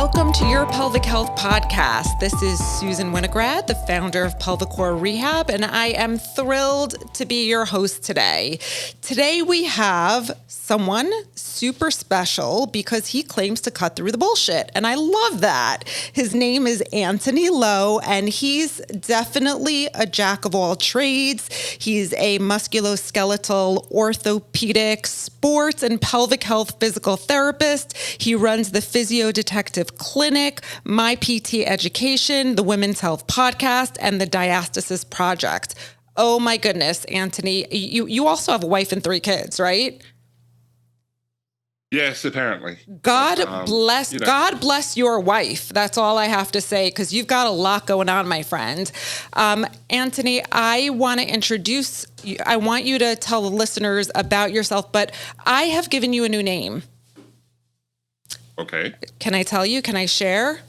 Welcome to your Pelvic Health podcast. This is Susan Winograd, the founder of Pelvic Core Rehab, and I am thrilled to be your host today. Today we have someone super special because he claims to cut through the bullshit, and I love that. His name is Antony Lo, and he's definitely a jack of all trades. He's a musculoskeletal orthopedic, sports and pelvic health physical therapist. He runs the Physio Detective Clinic, My PT Education, the Women's Health Podcast, and the Diastasis Project. Oh my goodness, Antony, you also have a wife and 3 kids, right? Yes, apparently. God bless your wife. That's all I have to say, because you've got a lot going on, my friend. Antony, I want to introduce you. I want you to tell the listeners about yourself, but I have given you a new name. Okay. Can I tell you? Can I share?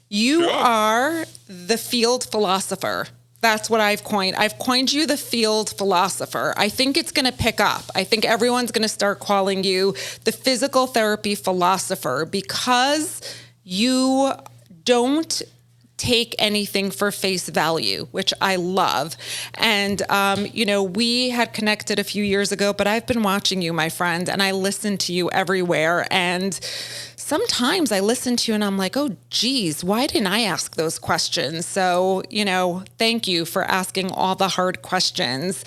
You Sure. are the field philosopher. That's what I've coined. I've coined you the field philosopher. I think it's going to pick up. I think everyone's going to start calling you the physical therapy philosopher because you don't take anything for face value, which I love. And, we had connected a few years ago, but I've been watching you, my friend, and I listen to you everywhere. And sometimes I listen to you and I'm like, oh, geez, why didn't I ask those questions? So, thank you for asking all the hard questions.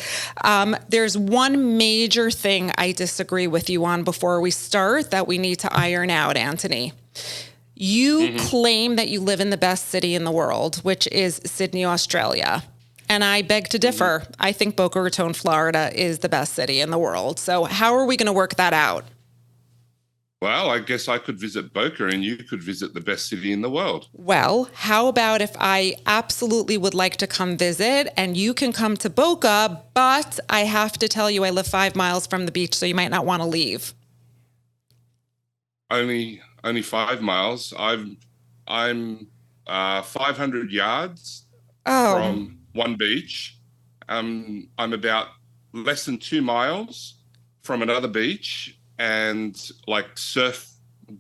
There's one major thing I disagree with you on before we start that we need to iron out, Antony. You claim that you live in the best city in the world, which is Sydney, Australia. And I beg to differ. I think Boca Raton, Florida is the best city in the world. So how are we going to work that out? Well, I guess I could visit Boca and you could visit the best city in the world. Well, how about if I absolutely would like to come visit and you can come to Boca, but I have to tell you I live 5 miles from the beach, so you might not want to leave. Only 5 miles. I'm 500 yards from one beach. I'm about less than 2 miles from another beach, and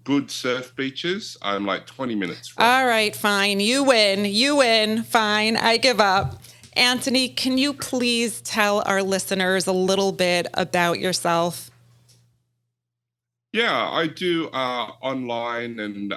good surf beaches, I'm like 20 minutes from. All right, fine. You win. Fine. I give up. Antony, can you please tell our listeners a little bit about yourself? Yeah, I do online and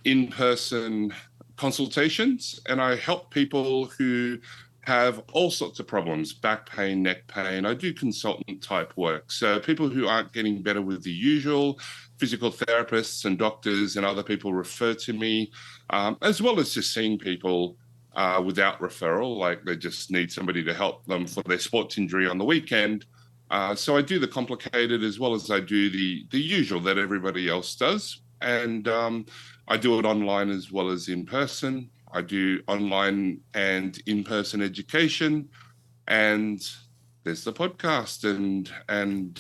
in-person consultations, and I help people who have all sorts of problems, back pain, neck pain. I do consultant type work. So people who aren't getting better with the usual, physical therapists and doctors and other people refer to me, as well as just seeing people without referral, like they just need somebody to help them for their sports injury on the weekend. So I do the complicated as well as I do the usual that everybody else does. And I do it online as well as in person. I do online and in-person education. And there's the podcast and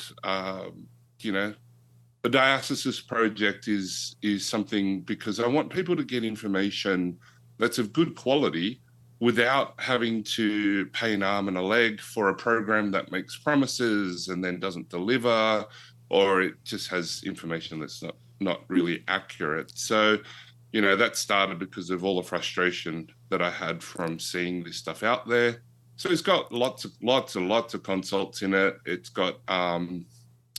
the Diastasis Project is something because I want people to get information that's of good quality without having to pay an arm and a leg for a program that makes promises and then doesn't deliver, or it just has information that's not really accurate. So, that started because of all the frustration that I had from seeing this stuff out there. So it's got lots of consults in it. It's got, I'm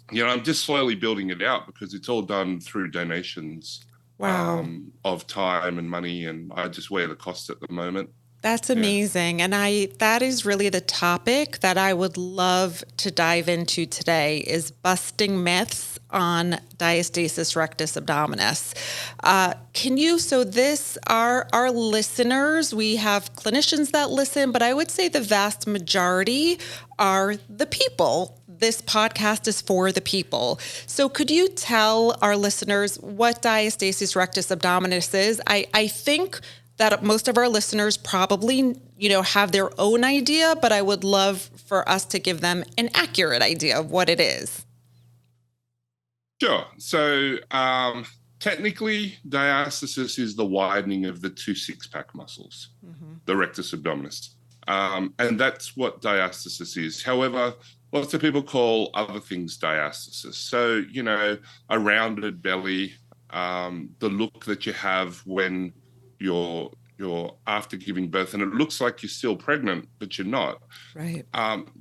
just slowly building it out because it's all done through donations. Wow. Of time and money, and I just wear the cost at the moment. That's amazing. And that is really the topic that I would love to dive into today is busting myths on diastasis rectus abdominis. Our listeners, we have clinicians that listen, but I would say the vast majority are the people. This podcast is for the people. So could you tell our listeners what diastasis rectus abdominis is? I think that most of our listeners probably, have their own idea, but I would love for us to give them an accurate idea of what it is. Sure. So technically, diastasis is the widening of the 2 six-pack muscles, the rectus abdominis. And that's what diastasis is. However, lots of people call other things diastasis. So, a rounded belly, the look that you have when you're after giving birth, and it looks like you're still pregnant, but you're not. Right.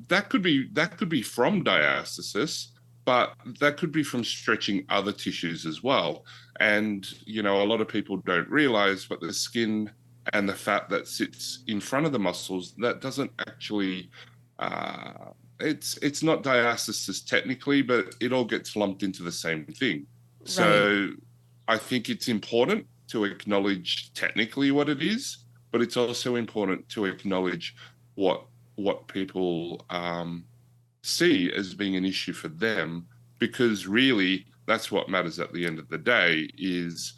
That could be from diastasis, but that could be from stretching other tissues as well. And a lot of people don't realize, but the skin and the fat that sits in front of the muscles, that doesn't actually it's not diastasis technically, but it all gets lumped into the same thing. Right. So I think it's important to acknowledge technically what it is, but it's also important to acknowledge what people see as being an issue for them, because really that's what matters at the end of the day is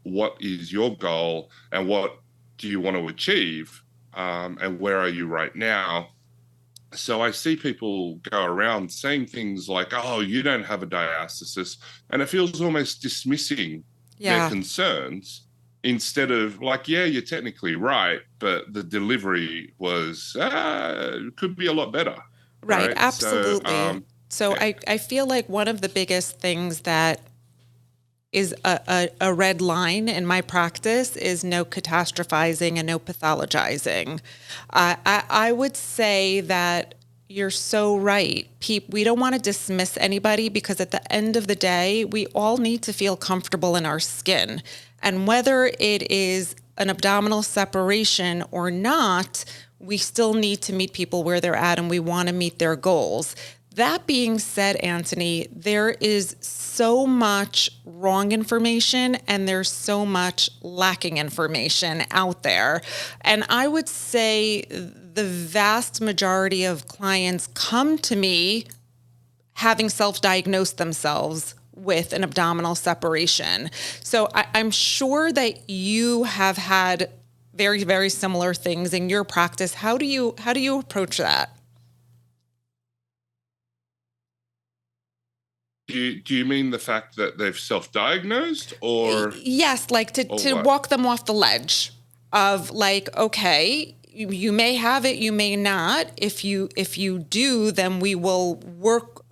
what is your goal and what do you want to achieve, and where are you right now. So I see people go around saying things like, oh, you don't have a diastasis, and it feels almost dismissing their Yeah. concerns, instead of like, yeah, you're technically right, but the delivery was could be a lot better, Right. right? So Absolutely. So yeah. I feel like one of the biggest things that is a red line in my practice is no catastrophizing and no pathologizing. I would say that you're so right. We don't want to dismiss anybody, because at the end of the day, we all need to feel comfortable in our skin. And whether it is an abdominal separation or not, we still need to meet people where they're at, and we want to meet their goals. That being said, Antony, there is so much wrong information and there's so much lacking information out there. And I would say the vast majority of clients come to me having self-diagnosed themselves with an abdominal separation. So I'm sure that you have had very, very similar things in your practice. How do you approach that? Do you mean the fact that they've self-diagnosed, or Yes, like to what? walk them off the ledge of like, okay, you may have it, you may not. If you do, then we will work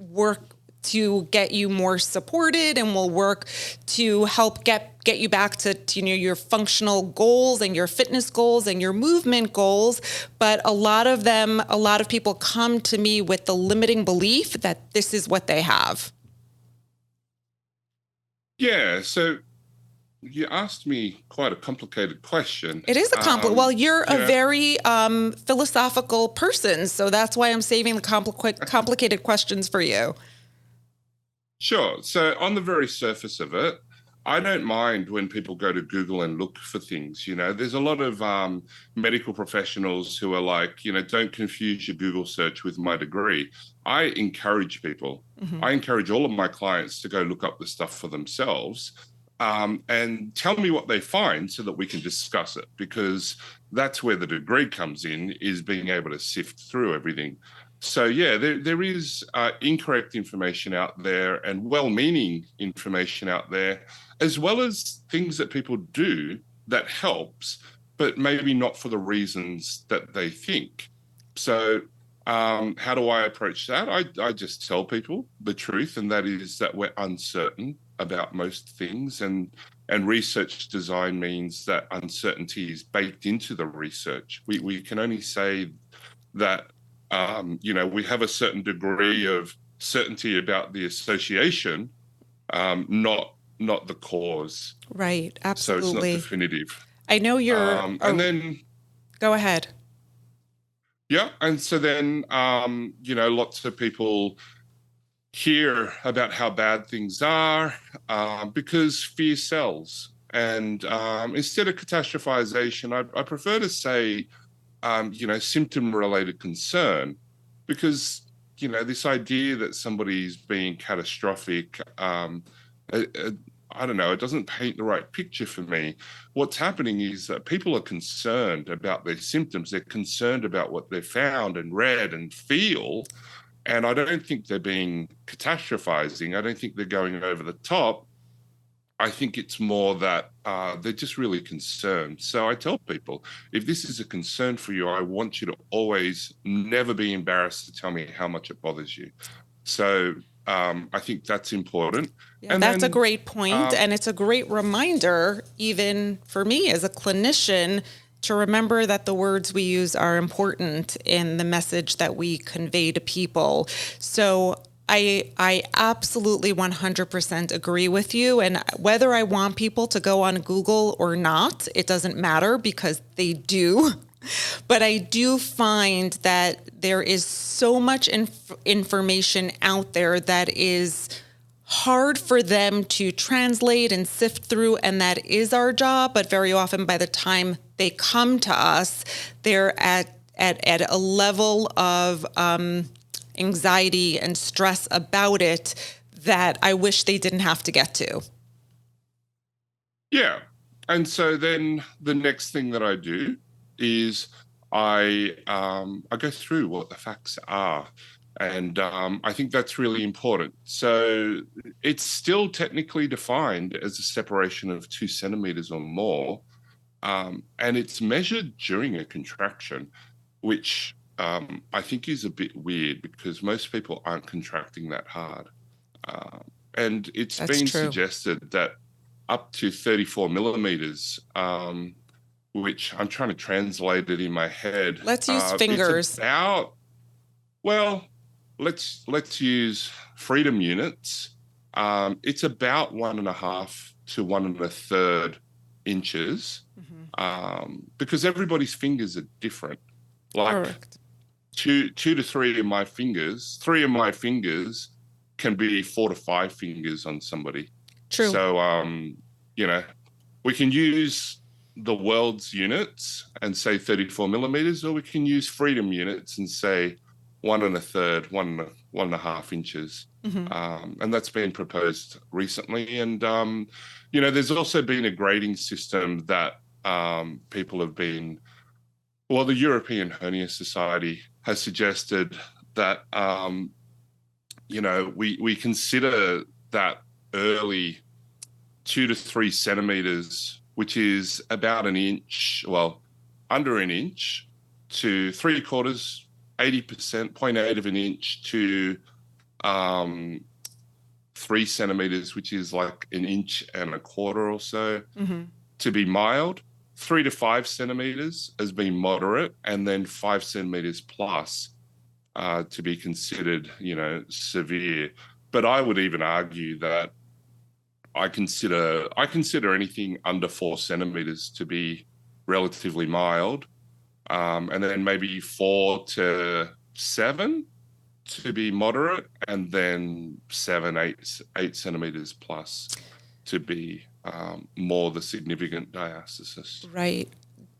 to get you more supported, and we'll work to help get you back to your functional goals and your fitness goals and your movement goals. But a lot of people come to me with the limiting belief that this is what they have. Yeah, so you asked me quite a complicated question. It is a well, you're a You know, very philosophical person, so that's why I'm saving the complicated questions for you. Sure. So on the very surface of it, I don't mind when people go to Google and look for things. There's a lot of medical professionals who are like, don't confuse your Google search with my degree. I encourage people. Hmm. I encourage all of my clients to go look up the stuff for themselves, and tell me what they find so that we can discuss it, because that's where the degree comes in, is being able to sift through everything. So yeah, there is incorrect information out there and well-meaning information out there, as well as things that people do that helps, but maybe not for the reasons that they think. So how do I approach that? I just tell people the truth, and that is that we're uncertain about most things, and research design means that uncertainty is baked into the research. We can only say that we have a certain degree of certainty about the association, not the cause. Right, So it's not absolutely. definitive. I know And then go ahead. yeah, and so then lots of people hear about how bad things are, because fear sells. And instead of catastrophization, I prefer to say symptom-related concern, because this idea that somebody's being catastrophic, uh, uh, I don't know, it doesn't paint the right picture for me. What's happening is that people are concerned about their symptoms. They're concerned about what they've found and read and feel, and I don't think they're being catastrophizing. I don't think they're going over the top. I think it's more that they're just really concerned. So I tell people, if this is a concern for you, I want you to always never be embarrassed to tell me how much it bothers you. So I think that's important. Yeah, And that's a then, great point, and it's a great reminder, even for me as a clinician, to remember that the words we use are important in the message that we convey to people. So I absolutely 100% agree with you. And whether I want people to go on Google or not, it doesn't matter because they do. But I do find that there is so much information out there that is hard for them to translate and sift through, and that is our job. But very often by the time they come to us, they're at a level of anxiety and stress about it that I wish they didn't have to get to. yeah. And so then the next thing that I do is I go through what the facts are. And I think that's really important. So it's still technically defined as a separation of 2 centimeters or more. And it's measured during a contraction, which I think is a bit weird because most people aren't contracting that hard. And it's That's been true. suggested that up to 34 millimeters, which I'm trying to translate it in my head. Let's use fingers. It's about, well, let's use freedom units. It's about 1.5 to 1 1/3 inches, because everybody's fingers are different. Like Correct. two to three of my fingers, can be 4 to 5 fingers on somebody. True. So, we can use the world's units and say 34 millimeters, or we can use freedom units and say 1 1/3, 1.5 inches. And that's been proposed recently. And, there's also been a grading system that people have been, well, the European Hernia Society has suggested that, we consider that early 2 to 3 centimeters, which is about an inch, well, under an inch to 3/4, 80%, 0.8 of an inch to 3 centimeters, which is like an inch and a quarter or so, to be mild. 3 to 5 centimeters as being moderate, and then 5 centimeters plus to be considered, severe. But I would even argue that I consider anything under 4 centimeters to be relatively mild, and then maybe 4 to 7 to be moderate, and then 8 centimeters plus to be more the significant diastasis. Right.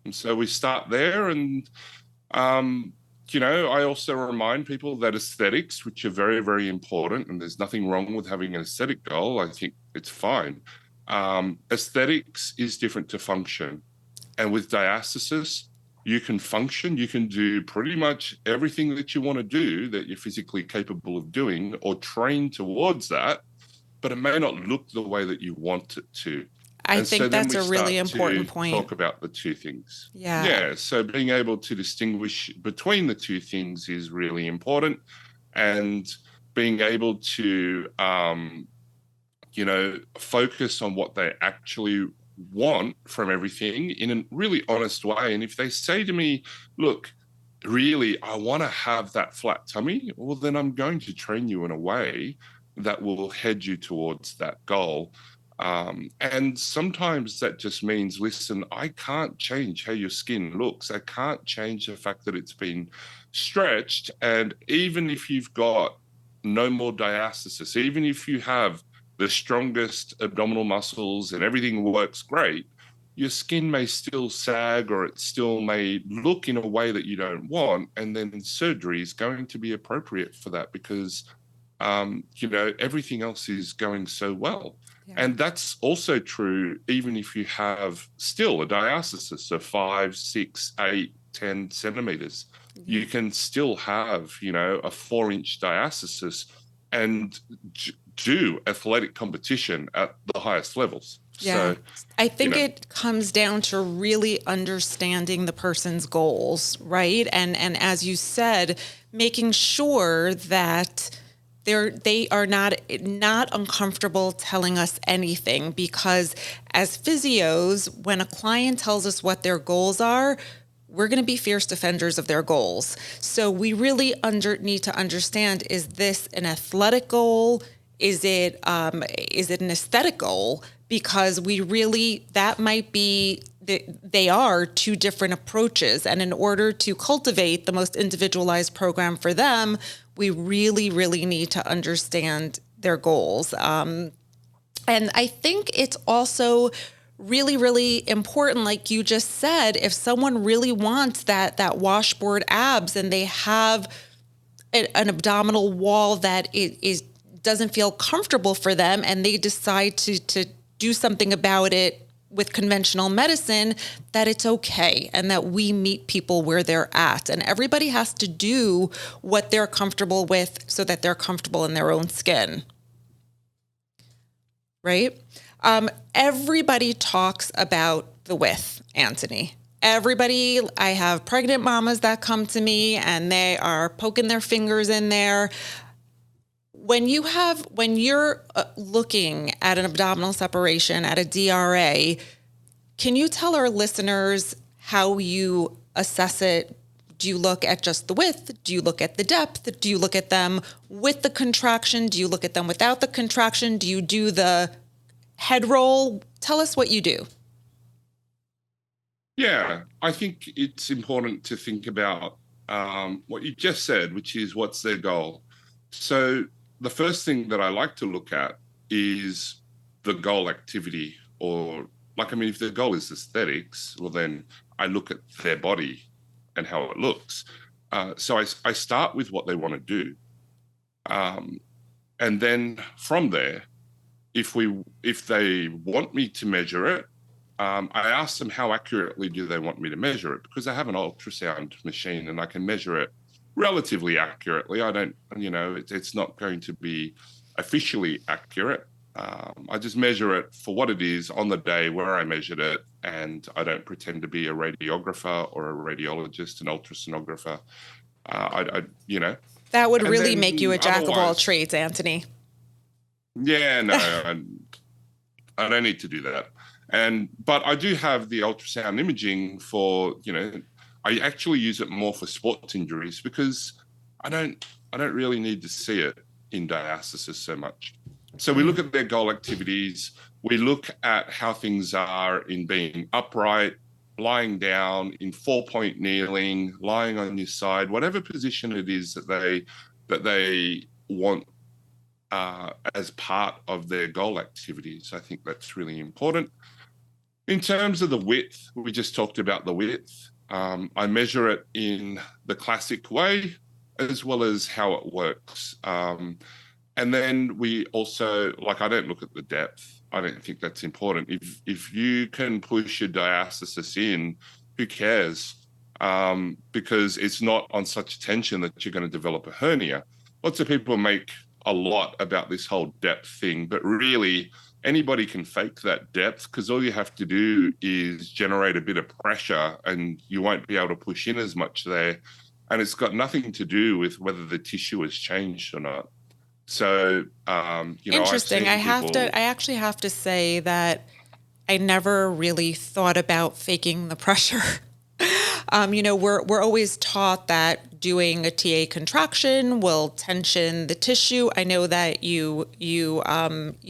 And so we start there, and I also remind people that aesthetics, which are very, very important, and there's nothing wrong with having an aesthetic goal. I think it's fine. Aesthetics is different to function. And with diastasis, you can function, you can do pretty much everything that you want to do that you're physically capable of doing or train towards that, but it may not look the way that you want it to. I think that's a really important point. Talk about the two things. Yeah. Yeah. So being able to distinguish between the two things is really important, and being able to, focus on what they actually want from everything in a really honest way. And if they say to me, look, really, I want to have that flat tummy, well, then I'm going to train you in a way that will head you towards that goal. And sometimes that just means, listen, I can't change how your skin looks. I can't change the fact that it's been stretched. And even if you've got no more diastasis, even if you have the strongest abdominal muscles and everything works great, your skin may still sag, or it still may look in a way that you don't want. And then surgery is going to be appropriate for that because, everything else is going so well. Yeah. And that's also true even if you have still a diastasis of 5, 6, 8, 10 centimeters. Mm-hmm. You can still have, a 4-inch diastasis and do athletic competition at the highest levels. Yeah. So, I think it comes down to really understanding the person's goals, right? And as you said, making sure that they are not uncomfortable telling us anything, because as physios, when a client tells us what their goals are, we're going to be fierce defenders of their goals. So we really need to understand, is this an athletic goal? Is it an aesthetic goal? Because that might be, they are two different approaches. And in order to cultivate the most individualized program for them, we really, really need to understand their goals. And I think it's also really, really important, like you just said, if someone really wants that washboard abs and they have an abdominal wall that doesn't feel comfortable for them, and they decide to do something about it with conventional medicine, that it's okay, and that we meet people where they're at. And everybody has to do what they're comfortable with so that they're comfortable in their own skin. Right? Everybody talks about the width, Antony. Everybody, I have pregnant mamas that come to me and they are poking their fingers in there. When you're looking at an abdominal separation, at a DRA, can you tell our listeners how you assess it? Do you look at just the width? Do you look at the depth? Do you look at them with the contraction? Do you look at them without the contraction? Do you do the head roll? Tell us what you do. Yeah, I think it's important to think about what you just said, which is what's their goal. So the first thing that I like to look at is the goal activity, if their goal is aesthetics, well, then I look at their body and how it looks. So I start with what they want to do. And then from there, if they want me to measure it, I ask them how accurately do they want me to measure it, because I have an ultrasound machine and I can measure it relatively accurately. I don't, it's not going to be officially accurate. I just measure it for what it is on the day where I measured it, and I don't pretend to be a radiographer or a radiologist, an ultrasonographer. That would really make you a jack of all trades, Antony. Yeah, no, I don't need to do that. But I do have the ultrasound imaging for, I actually use it more for sports injuries, because I don't really need to see it in diastasis so much. So we look at their goal activities. We look at how things are in being upright, lying down, in 4-point kneeling, lying on your side, whatever position it is that they want as part of their goal activities. I think that's really important. In terms of the width, we just talked about the width. I measure it in the classic way, as well as how it works. And then we also, I don't look at the depth. I don't think that's important. If you can push your diastasis in, who cares? Because it's not on such tension that you're going to develop a hernia. Lots of people make a lot about this whole depth thing, but really anybody can fake that depth, because all you have to do is generate a bit of pressure and you won't be able to push in as much there. And it's got nothing to do with whether the tissue has changed or not. So, interesting. I actually have to say that I never really thought about faking the pressure. We're always taught that doing a TA contraction will tension the tissue. I know that you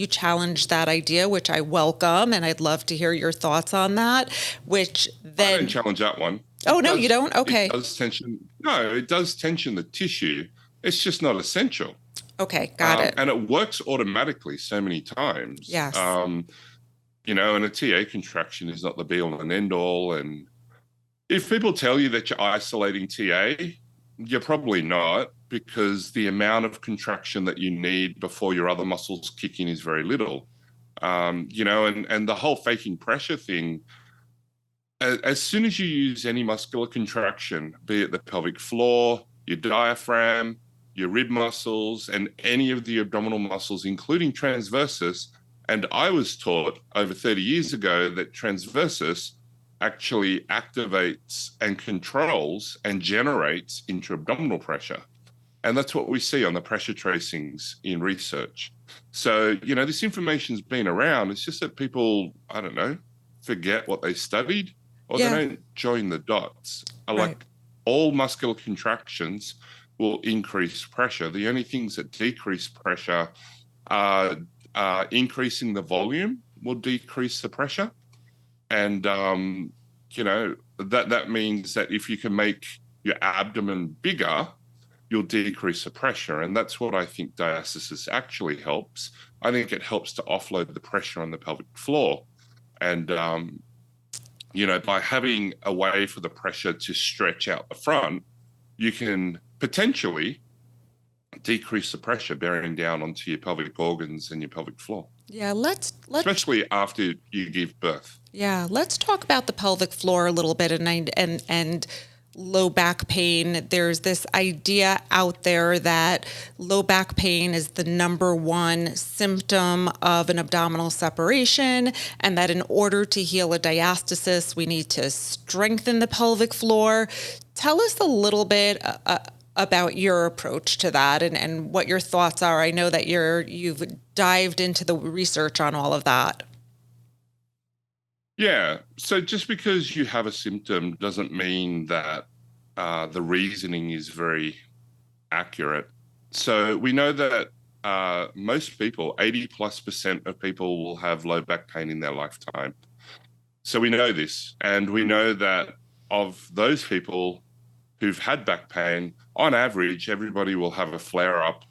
challenge that idea, which I welcome, and I'd love to hear your thoughts on that. Which then I don't challenge that one. Oh, no, you don't? Okay. It does tension the tissue. It's just not essential. Okay, got it. And it works automatically so many times. Yes. And a TA contraction is not the be all and end all. And if people tell you that you're isolating TA, you're probably not, because the amount of contraction that you need before your other muscles kick in is very little. And the whole faking pressure thing, as soon as you use any muscular contraction, be it the pelvic floor, your diaphragm, your rib muscles, and any of the abdominal muscles, including transversus, and I was taught over 30 years ago that transversus actually activates and controls and generates intra-abdominal pressure. And that's what we see on the pressure tracings in research. So, this information's been around. It's just that people, I don't know, forget what they studied, or they Yeah. don't join the dots. Right. Like, all muscular contractions will increase pressure. The only things that decrease pressure are increasing the volume will decrease the pressure. And, that means that if you can make your abdomen bigger, you'll decrease the pressure. And that's what I think diastasis actually helps. I think it helps to offload the pressure on the pelvic floor. And, by having a way for the pressure to stretch out the front, you can potentially decrease the pressure bearing down onto your pelvic organs and your pelvic floor. Yeah, let's especially after you give birth. Yeah, let's talk about the pelvic floor a little bit and low back pain. There's this idea out there that low back pain is the number one symptom of an abdominal separation, and that in order to heal a diastasis, we need to strengthen the pelvic floor. Tell us a little bit about your approach to that and what your thoughts are. I know that you've dived into the research on all of that. Yeah. So just because you have a symptom doesn't mean that the reasoning is very accurate. So we know that most people, 80+% of people, will have low back pain in their lifetime. So we know this, and we know that of those people who've had back pain, on average, everybody will have a flare up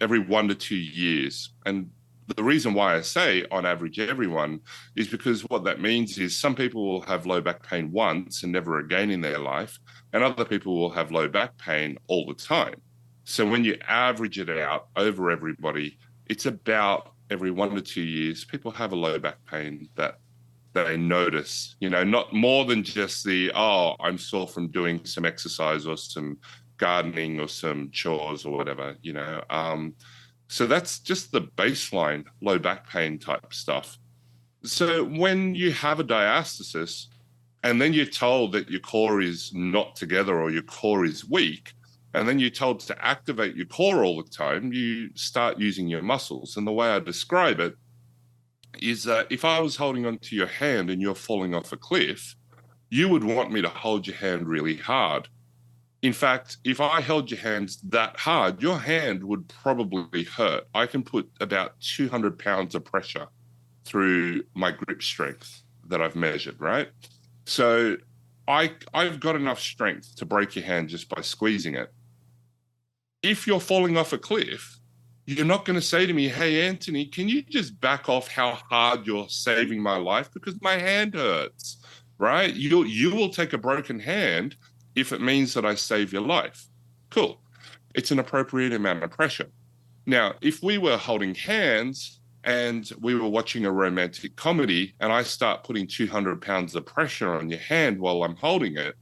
every 1 to 2 years. And the reason why I say on average everyone is because what that means is some people will have low back pain once and never again in their life, and other people will have low back pain all the time. So when you average it out over everybody, it's about every 1 to 2 years, people have a low back pain that they notice, not more than just I'm sore from doing some exercise or some gardening or some chores or whatever, So that's just the baseline low back pain type stuff. So when you have a diastasis and then you're told that your core is not together or your core is weak, and then you're told to activate your core all the time, you start using your muscles. And the way I describe it is that if I was holding onto your hand and you're falling off a cliff, you would want me to hold your hand really hard. In fact, if I held your hands that hard, your hand would probably hurt. I can put about 200 pounds of pressure through my grip strength that I've measured, right? So I've got enough strength to break your hand just by squeezing it. If you're falling off a cliff, you're not going to say to me, hey, Antony, can you just back off how hard you're saving my life because my hand hurts, right? You will take a broken hand if it means that I save your life. Cool. It's an appropriate amount of pressure. Now, if we were holding hands and we were watching a romantic comedy and I start putting 200 pounds of pressure on your hand while I'm holding it,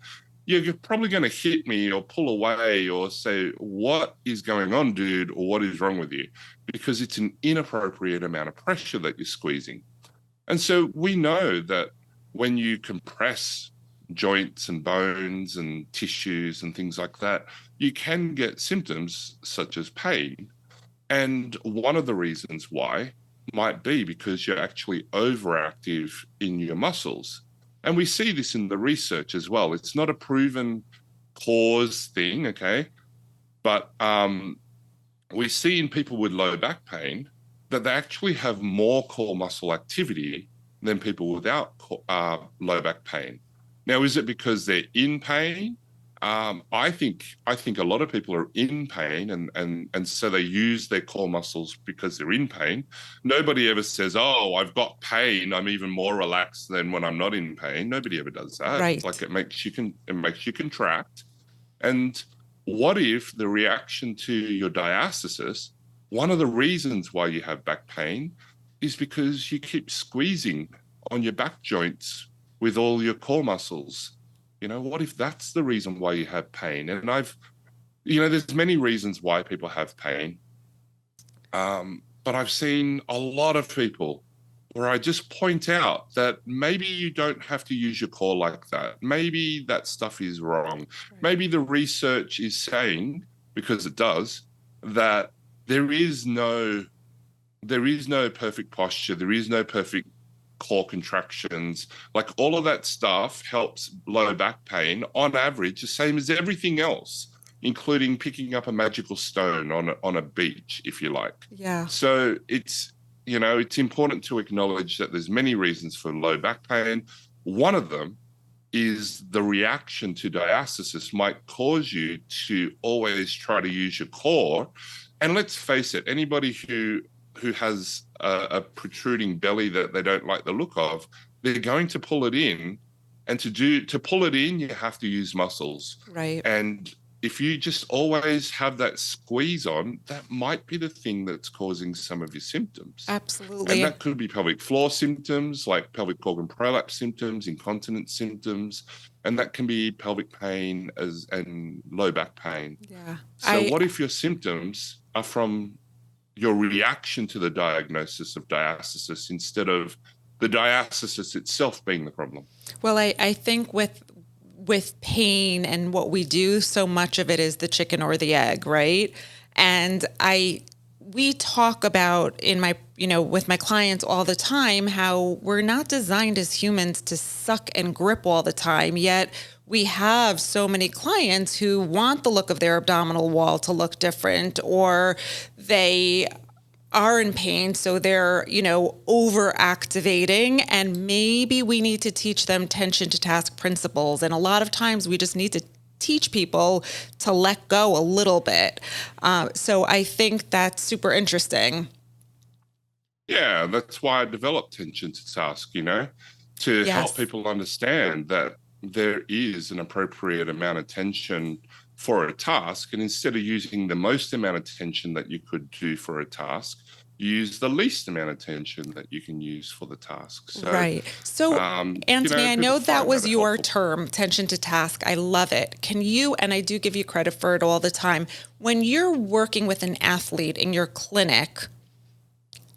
you're probably going to hit me or pull away or say, what is going on, dude? Or what is wrong with you? Because it's an inappropriate amount of pressure that you're squeezing. And so we know that when you compress joints and bones and tissues and things like that, you can get symptoms such as pain. And one of the reasons why might be because you're actually overactive in your muscles. And we see this in the research as well. It's not a proven cause thing, okay? But we see in people with low back pain that they actually have more core muscle activity than people without low back pain. Now, is it because they're in pain? I think a lot of people are in pain and so they use their core muscles because they're in pain. Nobody ever says, oh, I've got pain, I'm even more relaxed than when I'm not in pain. Nobody ever does that. Right. Like it makes you contract. And what if the reaction to your diastasis, one of the reasons why you have back pain is because you keep squeezing on your back joints with all your core muscles? What if that's the reason why you have pain? And there's many reasons why people have pain. But I've seen a lot of people where I just point out that maybe you don't have to use your core like that. Maybe that stuff is wrong. Maybe the research is saying because it does, that there is no perfect posture. There is no perfect core contractions. Like all of that stuff helps low back pain on average, the same as everything else, including picking up a magical stone on a beach, if you like. Yeah. So it's important to acknowledge that there's many reasons for low back pain. One of them is the reaction to diastasis might cause you to always try to use your core. And let's face it, anybody who has a protruding belly that they don't like the look of, they're going to pull it in. And to pull it in, you have to use muscles. Right. And if you just always have that squeeze on, that might be the thing that's causing some of your symptoms. Absolutely. And that could be pelvic floor symptoms, like pelvic organ prolapse symptoms, incontinence symptoms, and that can be pelvic pain and low back pain. Yeah. So what if your symptoms are from your reaction to the diagnosis of diastasis instead of the diastasis itself being the problem? Well, I think with pain and what we do, so much of it is the chicken or the egg, right? And we talk about with my clients all the time how we're not designed as humans to suck and grip all the time, yet we have so many clients who want the look of their abdominal wall to look different, or they are in pain, so they're, over activating, and maybe we need to teach them tension to task principles. And a lot of times we just need to teach people to let go a little bit. So I think that's super interesting. Yeah, that's why I developed tension to task, to help people understand that there is an appropriate amount of tension for a task. And instead of using the most amount of tension that you could do for a task, use the least amount of tension that you can use for the task. So, right. So, Antony, I know that was your term, tension to task. I love it. Can you, and I do give you credit for it all the time, when you're working with an athlete in your clinic,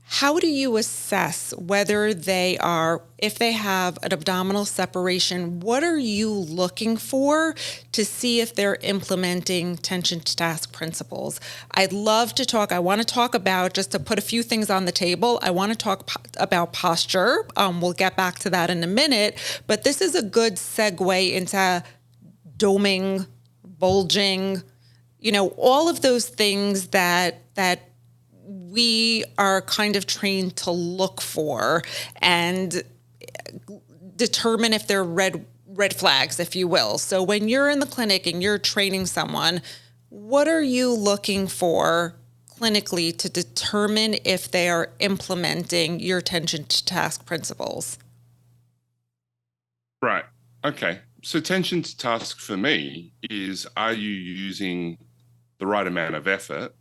how do you assess whether if they have an abdominal separation, what are you looking for to see if they're implementing tension to task principles? I want to talk about, just to put a few things on the table, I want to talk about posture. We'll get back to that in a minute, but this is a good segue into doming, bulging, all of those things that we are kind of trained to look for and determine if they're red flags, if you will. So when you're in the clinic and you're training someone, what are you looking for clinically to determine if they are implementing your tension to task principles? Right. Okay. So tension to task for me is, are you using the right amount of effort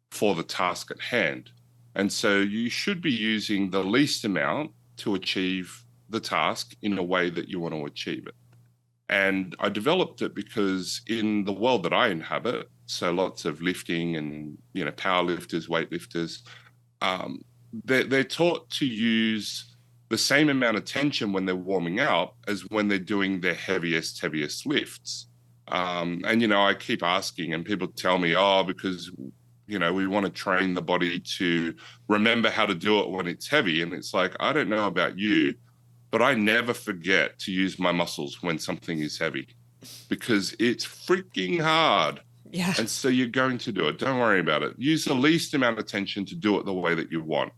for the task at hand? And so you should be using the least amount to achieve the task in a way that you want to achieve it. And I developed it because in the world that I inhabit, so lots of lifting and, power lifters, weightlifters, they're taught to use the same amount of tension when they're warming up as when they're doing their heaviest lifts. And, I keep asking, and people tell me, because we want to train the body to remember how to do it when it's heavy. And it's like, I don't know about you, but I never forget to use my muscles when something is heavy because it's freaking hard. Yeah. And so you're going to do it. Don't worry about it. Use the least amount of tension to do it the way that you want.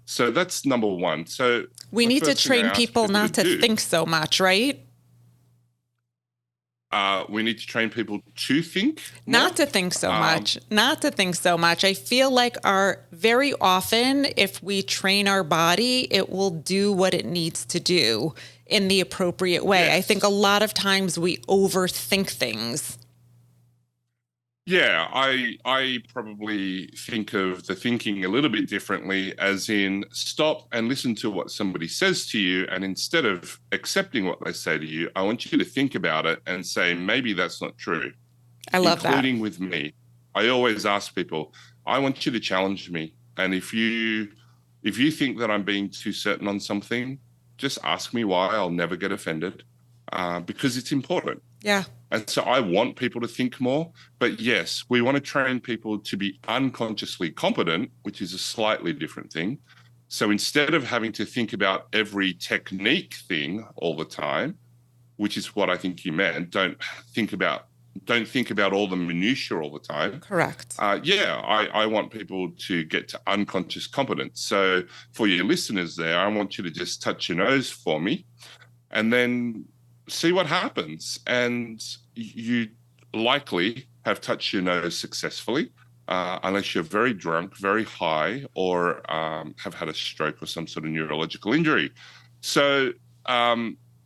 So that's number one. So we need to train people not to think so much, right? We need to train people to think more. Not to think so much. I feel like very often, if we train our body, it will do what it needs to do in the appropriate way. Yes. I think a lot of times we overthink things. Yeah, I probably think of the thinking a little bit differently, as in stop and listen to what somebody says to you. And instead of accepting what they say to you, I want you to think about it and say, maybe that's not true. I love that. Including with me. I always ask people, I want you to challenge me. And if you think that I'm being too certain on something, just ask me why. I'll never get offended because it's important. Yeah. And so I want people to think more. But yes, we want to train people to be unconsciously competent, which is a slightly different thing. So instead of having to think about every technique thing all the time, which is what I think you meant, think about all the minutiae all the time. Correct. I want people to get to unconscious competence. So for your listeners there, I want you to just touch your nose for me and then see what happens. And you likely have touched your nose successfully, unless you're very drunk, very high, or have had a stroke or some sort of neurological injury. So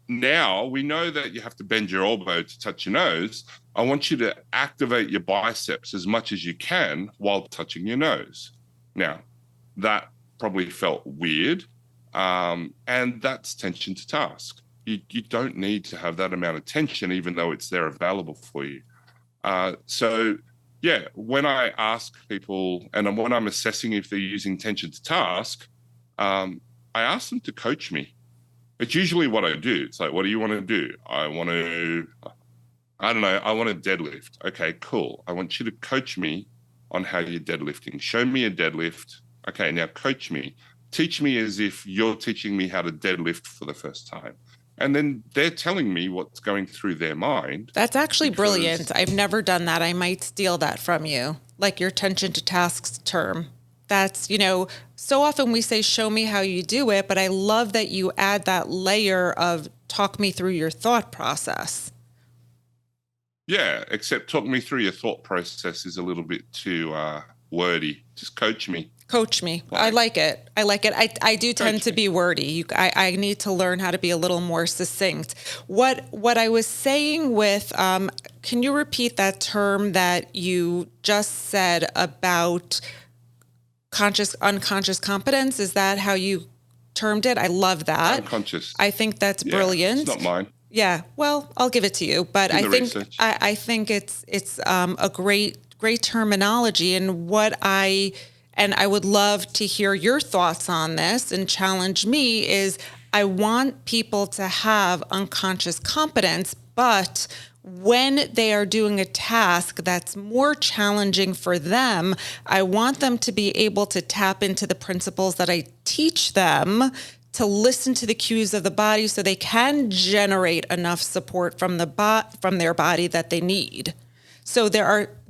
now we know that you have to bend your elbow to touch your nose. I want you to activate your biceps as much as you can while touching your nose. Now, that probably felt weird, and that's tension to task. You don't need to have that amount of tension, even though it's there available for you. So, yeah, when I ask people and when I'm assessing if they're using tension to task, I ask them to coach me. It's usually what I do. It's like, what do you want to do? I want to deadlift. Okay, cool. I want you to coach me on how you're deadlifting. Show me a deadlift. Okay, now coach me. Teach me as if you're teaching me how to deadlift for the first time. And then they're telling me what's going through their mind. That's actually brilliant. I've never done that. I might steal that from you, like your tension to tasks term. That's, so often we say, show me how you do it, but I love that you add that layer of talk me through your thought process. Yeah, except talk me through your thought process is a little bit too wordy. Just coach me. Coach me. I like it. I do tend to be wordy. I need to learn how to be a little more succinct. What I was saying with, can you repeat that term that you just said about unconscious competence? Is that how you termed it? I love that. Unconscious. I think that's brilliant. It's not mine. Yeah. Well, I'll give it to you, but I think it's a great terminology, and I would love to hear your thoughts on this and challenge me is I want people to have unconscious competence, but when they are doing a task that's more challenging for them, I want them to be able to tap into the principles that I teach them to listen to the cues of the body so they can generate enough support from their body that they need. So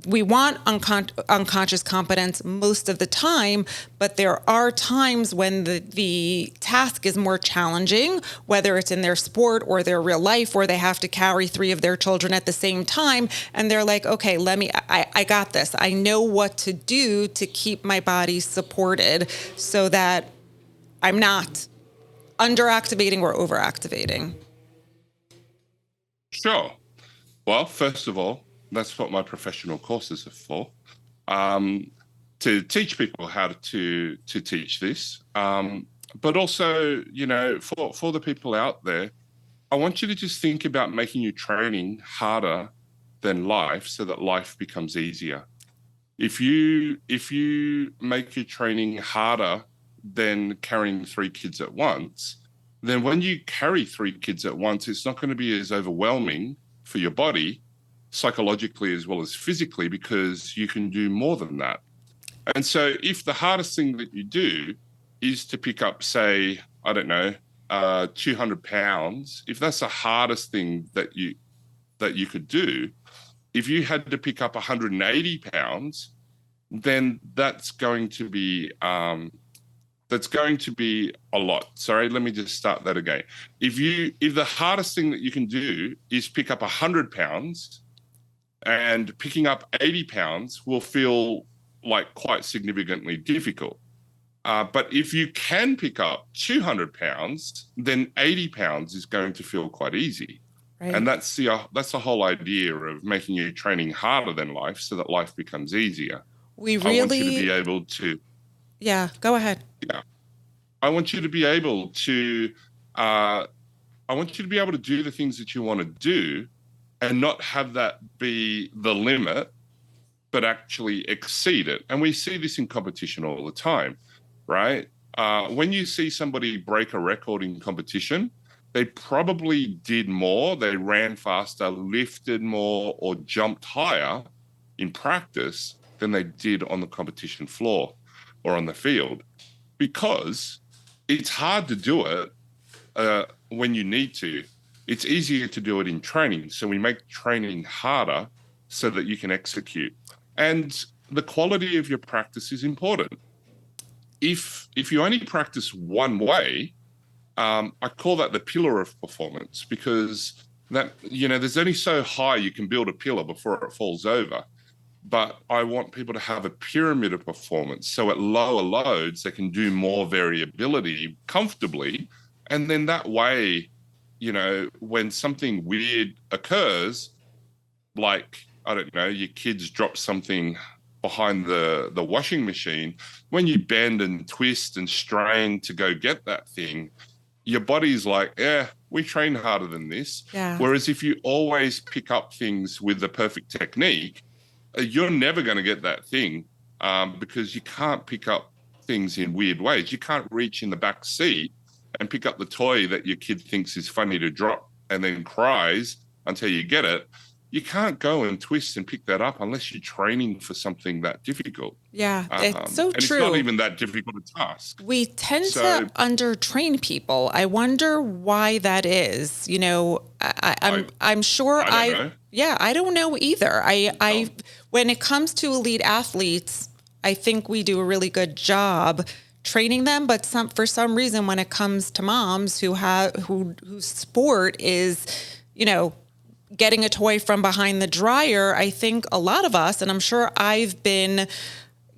we want unconscious competence most of the time, but there are times when the task is more challenging, whether it's in their sport or their real life, where they have to carry 3 of their children at the same time. And they're like, okay, I got this. I know what to do to keep my body supported so that I'm not underactivating or overactivating. Sure. Well, first of all, that's what my professional courses are for, to teach people how to teach this. But also, for the people out there, I want you to just think about making your training harder than life so that life becomes easier. If you make your training harder than carrying 3 kids at once, then when you carry 3 kids at once, it's not going to be as overwhelming for your body, psychologically as well as physically, because you can do more than that. And so if the hardest thing that you do is to pick up, say, 200 pounds, if that's the hardest thing that you could do, if you had to pick up 180 pounds, then that's going to be a lot. Sorry, let me just start that again. If the hardest thing that you can do is pick up 100 pounds, and picking up 80 pounds will feel like quite significantly difficult. But if you can pick up 200 pounds, then 80 pounds is going to feel quite easy. Right. And that's the whole idea of making your training harder than life so that life becomes easier. I want you to be able to... Yeah, go ahead. Yeah. I want you to be able to do the things that you want to do and not have that be the limit, but actually exceed it. And we see this in competition all the time, right? When you see somebody break a record in competition, they probably did more, they ran faster, lifted more, or jumped higher in practice than they did on the competition floor or on the field, because it's hard to do it when you need to. It's easier to do it in training. So we make training harder so that you can execute. And the quality of your practice is important. If you only practice one way, I call that the pillar of performance, because that, there's only so high you can build a pillar before it falls over. But I want people to have a pyramid of performance. So at lower loads, they can do more variability comfortably. And then that way, when something weird occurs, like, I don't know, your kids drop something behind the washing machine, when you bend and twist and strain to go get that thing, your body's like, yeah, we train harder than this. Yeah. Whereas if you always pick up things with the perfect technique, you're never going to get that thing, because you can't pick up things in weird ways. You can't reach in the back seat and pick up the toy that your kid thinks is funny to drop and then cries until you get it. You can't go and twist and pick that up unless you're training for something that difficult. Yeah, it's so and true. It's not even that difficult a task. We tend to undertrain people. I wonder why that is. I'm sure I don't know. Yeah, I don't know either. When it comes to elite athletes, I think we do a really good job training them, but for some reason, when it comes to moms whose sport is, getting a toy from behind the dryer, I think a lot of us, and I'm sure I've been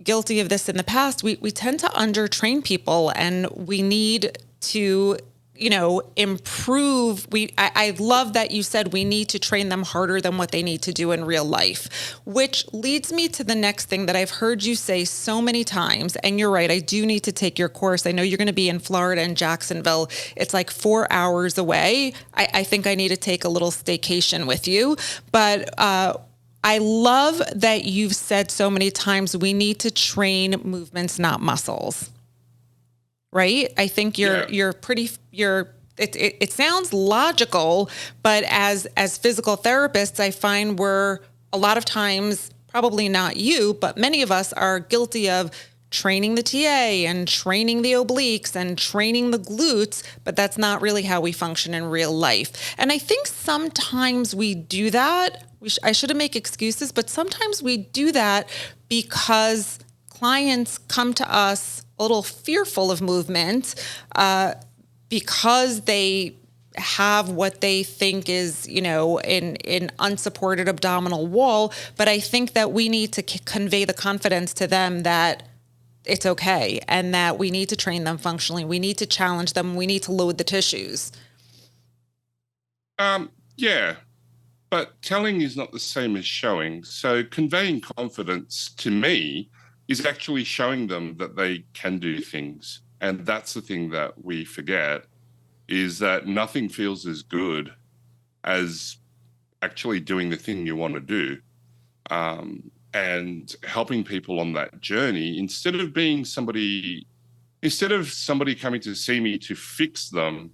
guilty of this in the past, we tend to undertrain people, and we need to, improve. I love that you said we need to train them harder than what they need to do in real life, which leads me to the next thing that I've heard you say so many times. And you're right, I do need to take your course. I know you're going to be in Florida and Jacksonville. It's like 4 hours away. I think I need to take a little staycation with you. But I love that you've said so many times we need to train movements, not muscles. Right? I think it sounds logical, but as physical therapists, I find we're a lot of times, probably not you, but many of us are guilty of training the TA and training the obliques and training the glutes, but that's not really how we function in real life. And I think sometimes we do that. I shouldn't make excuses, but sometimes we do that because clients come to us a little fearful of movement, because they have what they think is, an unsupported abdominal wall. But I think that we need to convey the confidence to them that it's okay, and that we need to train them functionally. We need to challenge them. We need to load the tissues. Yeah, but telling is not the same as showing. So conveying confidence to me is actually showing them that they can do things. And that's the thing that we forget, is that nothing feels as good as actually doing the thing you want to do. And helping people on that journey, instead of somebody coming to see me to fix them,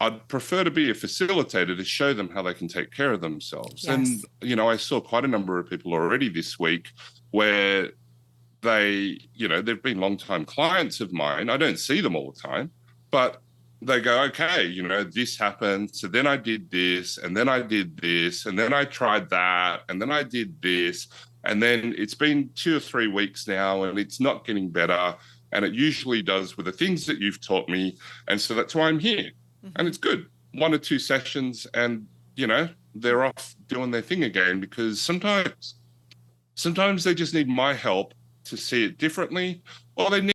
I'd prefer to be a facilitator to show them how they can take care of themselves. Yes. And, I saw quite a number of people already this week where they've been long-time clients of mine. I don't see them all the time, but they go, okay, this happened. So then I did this, and then I did this, and then I tried that, and then I did this. And then it's been 2 or 3 weeks now, and it's not getting better. And it usually does with the things that you've taught me. And so that's why I'm here. Mm-hmm. And it's good. 1 or 2 sessions, and, they're off doing their thing again, because sometimes they just need my help to see it differently, or they need